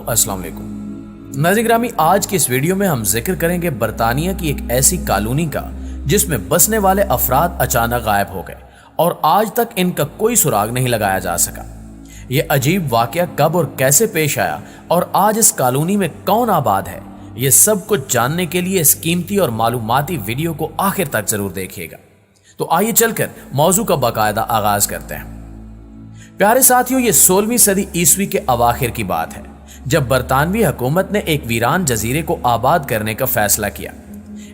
अस्सलाम वालेकुम। नाज़रीन ग्रामी, आज की इस वीडियो में हम जिक्र करेंगे बरतानिया की एक ऐसी कॉलोनी का जिसमें बसने वाले अफराद अचानक गायब हो गए और आज तक इनका कोई सुराग नहीं लगाया जा सका। ये अजीब वाकया कब और कैसे पेश आया और आज इस कॉलोनी में कौन आबाद है, ये सब कुछ जानने के लिए इस कीमती और मालूमाती वीडियो को आखिर तक जरूर देखिएगा। तो आइए चलकर मौजू का बाकायदा आगाज करते हैं। प्यारे साथियों, ये 16वीं सदी ईस्वी के अवाखिर की बात है जब बरतानवी हुकूमत ने एक वीरान जजीरे को आबाद करने का फैसला किया।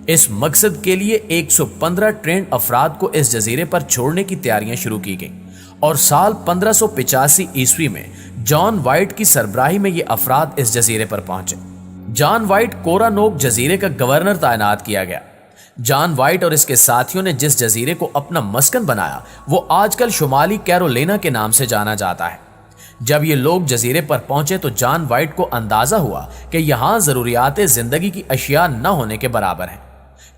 इस मकसद के लिए 115 ट्रेंड अफराद को इस जजीरे पर छोड़ने की तैयारियां शुरू की गई और साल 1585 ईस्वी में जॉन वाइट की सरबराही में ये अफराद इस जजीरे पर पहुंचे। जॉन वाइट कोरानोक जजीरे का गवर्नर तैनात किया गया। जॉन वाइट और इसके साथियों ने जिस जजीरे को अपना मस्कन बनाया वो आजकल शुमाली कैरोलिना के नाम से जाना जाता है। जब ये लोग जजीरे पर पहुंचे तो जॉन वाइट को अंदाजा हुआ कि यहां जरूरियात जिंदगी की अशिया न होने के बराबर है।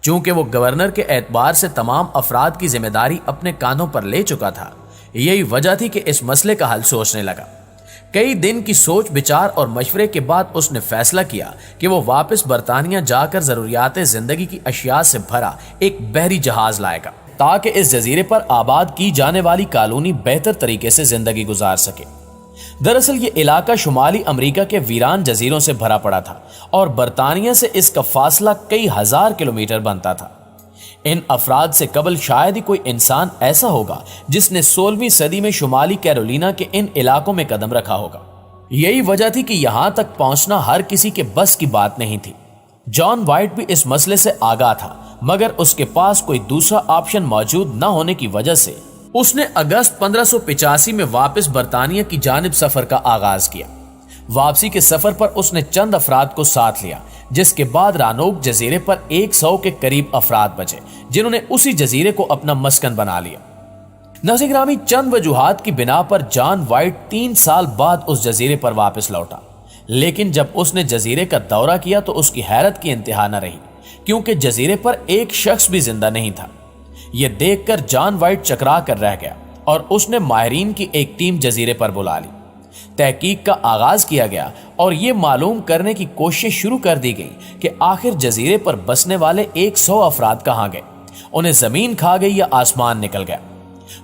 चूंकि वो गवर्नर के एतबार से तमाम अफराद की जिम्मेदारी अपने कांधों पर ले चुका था, यही वजह थी कि इस मसले का हल सोचने लगा। कई दिन की सोच विचार और मशवरे के बाद उसने फैसला किया कि वो वापस बरतानिया जाकर जरूरियात जिंदगी की अशिया से भरा एक बहरी जहाज लाएगा ताकि इस जजीरे पर आबाद की जाने वाली कॉलोनी बेहतर तरीके से जिंदगी गुजार सके। दरअसल ये इलाका शुमाली अमेरिका के वीरान जजीरों से भरा पड़ा था और बरतानिया से इसका फासला कई हजार किलोमीटर बनता था। इन अफराद से कबल शायद ही कोई इंसान ऐसा होगा जिसने 16वीं सदी में शुमाली कैरोलिना के इन इलाकों में कदम रखा होगा। यही वजह थी कि यहां तक पहुंचना हर किसी के बस की बात नहीं थी। जॉन वाइट भी इस मसले से आगाह था, मगर उसके पास कोई दूसरा ऑप्शन मौजूद न होने की वजह से उसने अगस्त 1585 में वापस बरतानिया की जानिब सफर का आगाज किया। वापसी के सफर पर उसने चंद अफराद को साथ लिया, जिसके बाद रानोक जजीरे पर 100 के करीब अफराद बचे जिन्होंने उसी जजीरे को अपना मस्कन बना लिया। नाज़रीन ग्रामी, चंद वजूहात की बिना पर जॉन वाइट 3 साल बाद उस जजीरे पर वापस लौटा, लेकिन जब उसने जजीरे का दौरा किया तो उसकी हैरत की इंतहा न रही, क्योंकि जजीरे पर एक शख्स भी जिंदा नहीं था। यह देखकर जॉन वाइट चकरा कर रह गया और उसने माहिरीन की एक टीम जजीरे पर बुला ली। तहकीक का आगाज किया गया और यह मालूम करने की कोशिश शुरू कर दी गई कि आखिर जजीरे पर बसने वाले 100 अफराद कहां गए, उन्हें जमीन खा गई या आसमान निकल गया।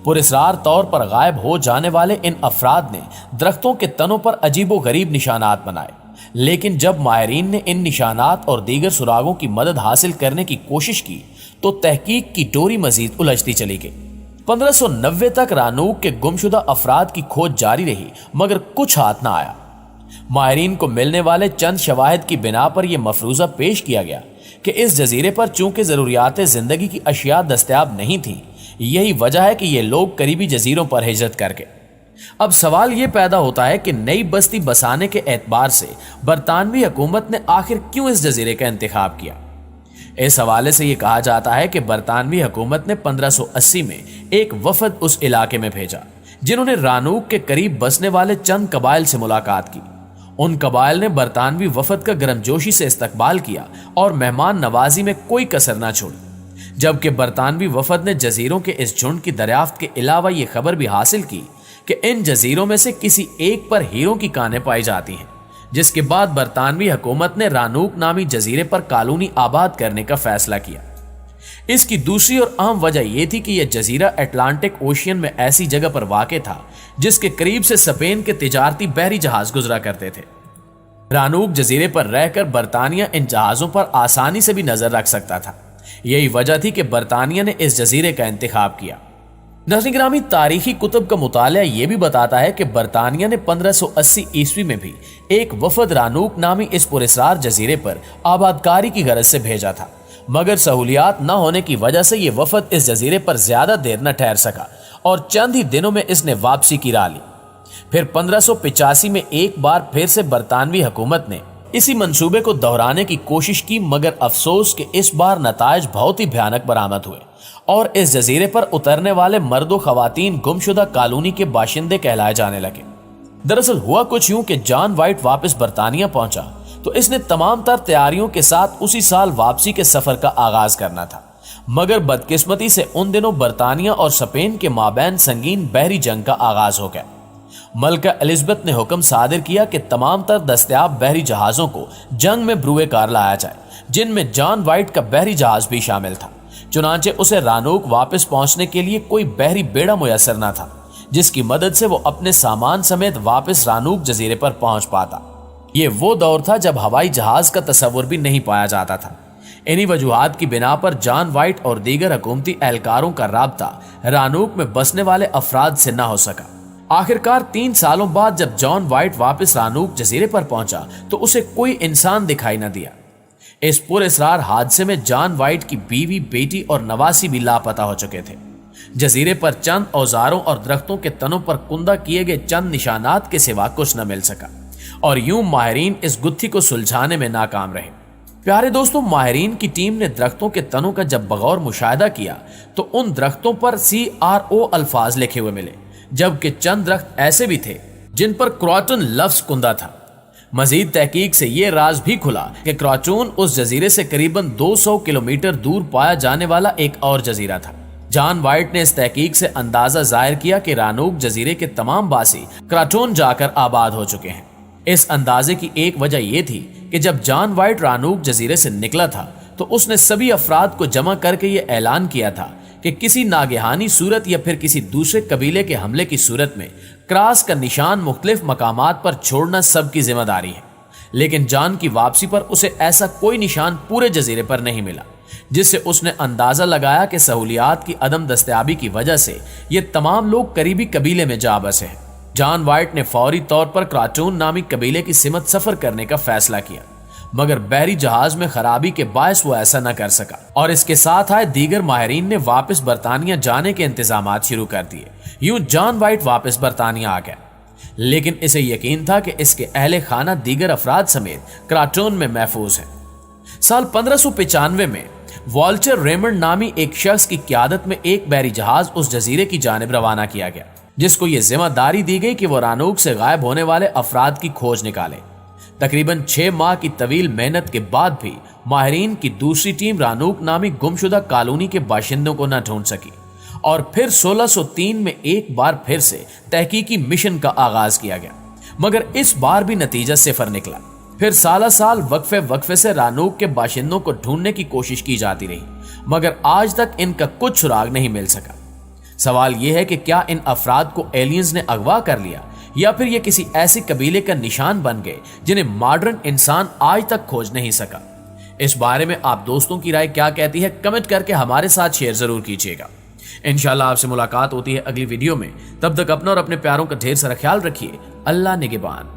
पुरस्रार तौर पर गायब हो जाने वाले इन अफराद ने दरख्तों के तनों पर अजीबो गरीब निशानात बनाए, लेकिन जब माहिरीन ने इन निशानात और दीगर सुरागों की मदद हासिल करने की कोशिश की तो तहकीक की डोरी मजीद उलझती चली गई। 1590 तक रानूक के गुमशुदा अफराद की खोज जारी रही, मगर कुछ हाथ ना आया। माहिरीन को मिलने वाले चंद शवाहिद की बिना पर यह मफरूजा पेश किया गया कि इस जजीरे पर चूंकि जरूरियात जिंदगी की अशिया दस्तयाब नहीं थी, यही वजह है कि ये लोग करीबी जजीरों पर हिजरत करके। अब सवाल यह पैदा होता है कि नई बस्ती बसाने के एतबार से बरतानवी हुकूमत ने आखिर क्यों इस जजीरे का इंतखाब किया। इस हवाले से यह कहा जाता है कि बरतानवी हुकूमत ने 1580 में एक वफद उस इलाके में भेजा, जिन्होंने रानूक के करीब बसने वाले चंद कबाइल से मुलाकात की। उन कबाइल ने बरतानवी वफद का गर्मजोशी से इस्तकबाल किया और मेहमान नवाजी में कोई कसर ना छोड़ी, जबकि बरतानवी वफद ने जजीरों के इस झुंड की दरियाफ्त के अलावा यह खबर भी हासिल की कि इन जजीरों में से किसी एक पर हीरों की कानें पाई जाती हैं। जिसके बाद बरतानवी हुकूमत ने रानूक नामी जजीरे पर कॉलोनी आबाद करने का फैसला किया। इसकी दूसरी और अहम वजह यह थी कि यह जजीरा अटलांटिक ओशियन में ऐसी जगह पर वाक़ था जिसके करीब से स्पेन के तिजारती बहरी जहाज गुजरा करते थे। रानूक जजीरे पर रहकर बरतानिया इन जहाजों पर आसानी से भी नजर रख सकता था। यही वजह थी कि बरतानिया ने इस जजीरे का इंतखाब किया। नाज़रीन ग्रामी, तारीखी कुतुब का मुताला यह भी बताता है कि बरतानिया ने 1580 ईस्वी में भी एक वफद रानूक नामी इस पुरस्रार जजीरे पर आबादकारी की गरज से भेजा था, मगर सहूलियात न होने की वजह से यह वफद इस जजीरे पर ज्यादा देर न ठहर सका और चंद ही दिनों में इसने वापसी की राह ली। फिर 1585 में एक बार फिर से बरतानवी हुकूमत ने इसी मंसूबे को दोहराने की कोशिश की, मगर अफसोस कि इस बार नताइज बहुत ही भयानक बरामद हुए और इस जजीरे पर उतरने वाले मर्दो खवातीन गुमशुदा कॉलोनी के बाशिंदे कहलाए जाने लगे। दरअसल हुआ कुछ यूं कि जॉन वाइट वापस बरतानिया पहुंचा तो इसने तमाम तर तैयारियों के साथ उसी साल वापसी के सफर का आगाज करना था, मगर बदकिस्मती से उन दिनों बरतानिया और स्पेन के माबैन संगीन बहरी जंग का आगाज हो गया। मलका एलिजाबेथ ने हुक्म सादिर किया कि तमाम तर दस्तयाब बहरी जहाजों को जंग में ब्रुए कार लाया जाए, जिनमें जॉन वाइट का बहरी जहाज भी शामिल था। चुनांचे उसे रानूक वापस पहुंचने के लिए कोई बहरी बेड़ा मुयसर न था, जिसकी मदद से वो अपने सामान समेत वापस रानूक जजीरे पर पहुंच पाता। ये वो दौर था जब हवाई जहाज का तस्वुर भी नहीं पाया जाता था। इन्हीं वजूहात की बिना पर जॉन वाइट और दीगर हुकूमती एहलकारों का राब्ता रानूक में बसने वाले अफराद से न हो सका। आखिरकार 3 सालों बाद जब जॉन वाइट वापस रानूक जजीरे पर पहुंचा तो उसे कोई इंसान दिखाई न दिया। इस पुरअसरार हादसे में जॉन वाइट की बीवी, बेटी और नवासी भी लापता हो चुके थे। जजीरे पर चंद औजारों और दरख्तों के तनों पर कुंदा किए गए चंद निशानात के सिवा कुछ न मिल सका और यूं माहिरीन इस गुत्थी को सुलझाने में नाकाम रहे। प्यारे दोस्तों, माहिरीन की टीम ने दरख्तों के तनों का जब बगौर मुशाहिदा किया तो उन दरख्तों पर CRO अल्फाज लिखे हुए मिले, जबकि चंद दरख्त ऐसे भी थे जिन पर क्रॉटन लफ्ज कुंदा था। मजीद तहकीक से यह राज भी खुला कि क्रॉटन उस जजीरे से करीबन 200 किलोमीटर दूर पाया जाने वाला एक और जजीरा था। जॉन वाइट ने इस तहकीक से अंदाजा जाहिर किया कि रानूक जजीरे के तमाम बासी क्रॉटन जाकर आबाद हो चुके हैं। इस अंदाजे की एक वजह यह थी कि जब जॉन वाइट रानूक जजीरे से निकला था तो उसने सभी अफराद को जमा करके यह ऐलान किया था कि किसी नागहानी सूरत या फिर किसी दूसरे कबीले के हमले की सूरत में क्रॉस का निशान मुख्तलिफ मकामात पर छोड़ना सबकी जिम्मेदारी है। लेकिन जॉन की वापसी पर उसे ऐसा कोई निशान पूरे जजीरे पर नहीं मिला, जिससे उसने अंदाजा लगाया कि सहूलियात की अदम दस्तयाबी की वजह से ये तमाम लोग करीबी कबीले में जा बसे हैं। जॉन वाइट ने फौरी तौर पर क्रॉटन नामी कबीले की सिमत सफर करने का फैसला किया, मगर बहरी जहाज में खराबी के बायस वो ऐसा न कर सका और इसके साथ आए दीगर माहिरीन ने वापस बरतानिया जाने के इंतजामात शुरू कर दिए। यूं जॉन वाइट वापस बरतानिया आ गया, लेकिन इसे यकीन था कि इसके अहले खाना दीगर अफराद समेत क्रॉटन में महफूज है। साल 1595 में वॉल्टर रेमंड नामी एक शख्स की क़यादत में एक बहरी जहाज उस जजीरे की जानिब रवाना किया गया, जिसको यह जिम्मेदारी दी गई कि वो रानूक से गायब होने वाले अफराद की खोज निकाले। तकरीबन 6 माह की तवील मेहनत के बाद भी माहिरीन की दूसरी टीम रानूक नामी गुमशुदा कॉलोनी के बाशिंदों को न ढूंढ सकी और फिर 1603 में एक बार फिर से तहकीकी मिशन का आगाज किया गया, मगर इस बार भी नतीजा सिफर निकला। फिर साल वक्फे से रानूक के बाशिंदों को ढूंढने की कोशिश की जाती रही, मगर आज तक इनका कुछ सुराग नहीं मिल सका। सवाल यह है कि क्या इन अफराद को एलियंस ने अगवा कर लिया या फिर ये किसी ऐसे कबीले का निशान बन गए जिन्हें मॉडर्न इंसान आज तक खोज नहीं सका। इस बारे में आप दोस्तों की राय क्या कहती है, कमेंट करके हमारे साथ शेयर जरूर कीजिएगा। इंशाल्लाह आपसे मुलाकात होती है अगली वीडियो में। तब तक अपना और अपने प्यारों का ढेर सारा ख्याल रखिए। अल्लाह निगहबान।